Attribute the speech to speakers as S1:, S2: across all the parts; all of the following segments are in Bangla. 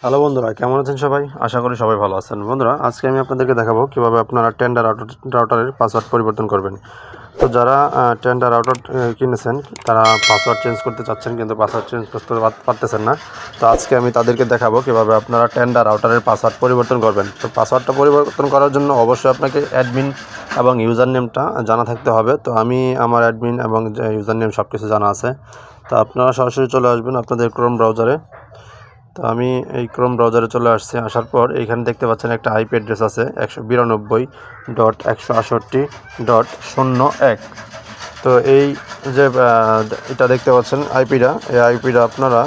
S1: হ্যালো বন্ধুরা, কেমন আছেন সবাই? আশা করি সবাই ভালো আছেন। বন্ধুরা, আজকে আমি আপনাদেরকে দেখাবো কিভাবে আপনারা টেন্ডার রাউটারের পাসওয়ার্ড পরিবর্তন করবেন। তো যারা টেন্ডার রাউটার কিনেছেন, তারা পাসওয়ার্ড চেঞ্জ করতে চাচ্ছেন কিন্তু পাসওয়ার্ড চেঞ্জ করতে পারতেছেন না। তো আজকে আমি তাদেরকে দেখাবো কিভাবে আপনারা টেন্ডার রাউটারের পাসওয়ার্ড পরিবর্তন করবেন। তো পাসওয়ার্ডটা পরিবর্তন করার জন্য অবশ্যই আপনাকে অ্যাডমিন এবং ইউজার নেমটা জানা থাকতে হবে। তো আমি আমার অ্যাডমিন এবং ইউজার নেম সব কিছু জানা আছে। তো আপনারা সরাসরি চলে আসবেন আপনাদের ক্রোম ব্রাউজারে। তো আমি এই ক্রোম ব্রাউজারে চলে আসছি। আসার পর এইখানে দেখতে পাচ্ছেন একটা আইপি অ্যাড্রেস আছে 192.168.01। তো এই যে এটা দেখতে পাচ্ছেন আইপিটা, এই আইপিটা আপনারা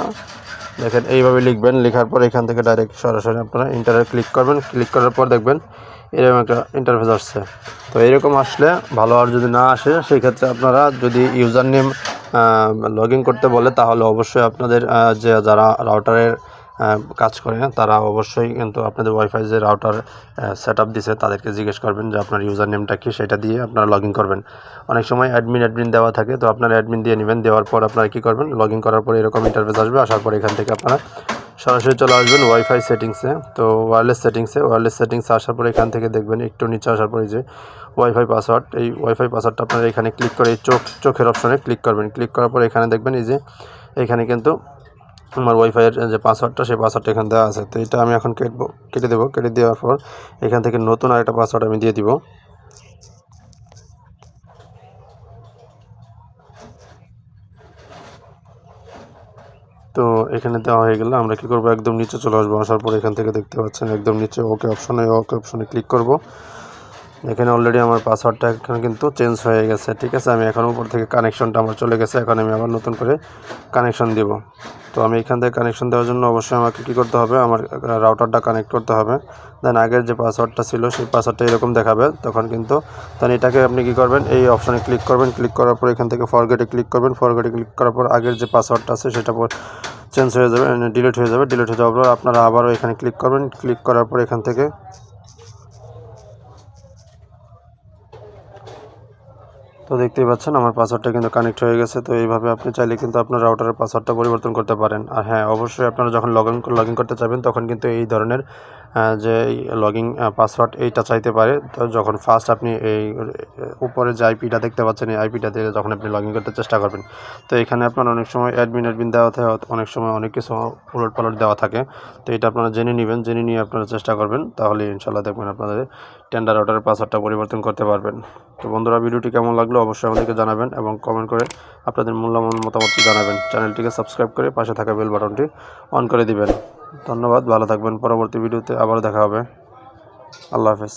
S1: দেখেন এইভাবে লিখবেন। লেখার পর এখান থেকে ডাইরেক্ট সরাসরি আপনারা ইন্টারে ক্লিক করবেন। ক্লিক করার পর দেখবেন এরকম একটা ইন্টারফেস আসছে। তো এরকম আসলে ভালো, আর যদি না আসে সেই ক্ষেত্রে আপনারা যদি ইউজার নেম লগ ইন করতে বলে তাহলে অবশ্যই আপনাদের যারা রাউটারের কাজ করে তারা অবশ্যই কিন্তু আপনাদের ওয়াইফাই যে রাউটার সেট আপ দিছে তাদেরকে জিজ্ঞেস করবেন যে আপনার ইউজার নেমটা কি, সেটা দিয়ে আপনারা লগ ইন করবেন। অনেক সময় অ্যাডমিন দেওয়া থাকে, তো আপনারা অ্যাডমিন দিয়ে নেবেন। দেওয়ার পর আপনারা কী করবেন, লগ ইন করার পর এরকম ইন্টারফেস আসবে। আসার পর এখান থেকে আপনারা সরাসরি চলে আসবেন ওয়াইফাই সেটিংসে। তো ওয়্যারলেস সেটিংসে আসার পর এখান থেকে দেখবেন একটু নিচে আসার পরে যে ওয়াইফাই পাসওয়ার্ড, এই ওয়াইফাই পাসওয়ার্ডটা আপনারা এখানে ক্লিক করে এই চোখের অপশনে ক্লিক করবেন। ক্লিক করার পর এখানে দেখবেন এই যে এখানে কিন্তু আমার ওয়াইফাইয়ের যে পাসওয়ার্ডটা, সেই পাসওয়ার্ডটা এখানে দেওয়া আছে। তো এটা আমি এখন কেটে দেবো। কেটে দেওয়ার পর এখান থেকে নতুন আরেকটা পাসওয়ার্ড আমি দিয়ে দিব। তো এখানে দেওয়া হয়ে গেলে আমরা কী করবো, একদম নিচে চলে আসবো। আসার পর এখান থেকে দেখতে পাচ্ছেন একদম নিচে ওকে অপশনে ক্লিক করব। এখানে অলরেডি আমার পাসওয়ার্ডটা এখানে কিন্তু চেঞ্জ হয়ে গেছে। ঠিক আছে, আমি এখন উপর থেকে কানেকশনটা আমার চলে গেছে। এখন আমি আবার নতুন করে কানেকশন দিব। তো আমি এখান থেকে কানেকশন দেওয়ার জন্য অবশ্যই আমাকে কী করতে হবে, আমার রাউটারটা কানেক্ট করতে হবে। দেন আগের যে পাসওয়ার্ডটা ছিল সেই পাসওয়ার্ডটা এরকম দেখাবে তখন কিন্তু। তখন এটাকে আপনি কী করবেন, এই অপশানে ক্লিক করবেন। ক্লিক করার পর এখান থেকে ফরগেটে ক্লিক করবেন। ফরগেটে ক্লিক করার পর আগের যে পাসওয়ার্ডটা আছে সেটা চেঞ্জ হয়ে যাবে, ডিলিট হয়ে যাবে। ডিলিট হয়ে যাওয়ার পর আপনারা আবারও এখানে ক্লিক করবেন। ক্লিক করার পর এখান থেকে তো দেখতেই পাচ্ছেন আমার পাসওয়ার্ডটা কিন্তু কানেক্ট হয়ে গেছে। তো এইভাবে আপনি চাইলে কিন্তু আপনার রাউটারের পাসওয়ার্ডটা পরিবর্তন করতে পারেন। আর হ্যাঁ, অবশ্যই আপনারা যখন লগ ইন করতে চাইবেন তখন কিন্তু এই ধরনের যে লগইন পাসওয়ার্ড এইটা চাইতে পারে। তো যখন ফার্স্ট আপনি এই উপরে যে আইপিটা দেখতে পাচ্ছেন, এই আইপিটা দিয়ে যখন আপনি লগ ইন করতে চেষ্টা করবেন, তো এখানে আপনার অনেক সময় অ্যাডমিন দেওয়া থাকে, অনেক সময় অনেক কিছু উলটপালট দেওয়া থাকে। তো এটা আপনারা জেনে নেবেন, জেনে নিয়ে আপনারা চেষ্টা করবেন, তাহলে ইনশাল্লাহ দেখবেন আপনাদের টেন্ডার রাউটারের পাসওয়ার্ডটা পরিবর্তন করতে পারবেন। তো বন্ধুরা, ভিডিওটি কেমন লাগলো অবশ্যই আমাদেরকে জানাবেন এবং কমেন্ট করে আপনাদের মূল্যবান মতামতটি জানাবেন। চ্যানেলটিকে সাবস্ক্রাইব করে পাশে থাকা বেল বাটনটি অন করে দিবেন। ধন্যবাদ, ভালো থাকবেন। পরবর্তী ভিডিওতে আবারও দেখা হবে। আল্লাহ হাফেজ।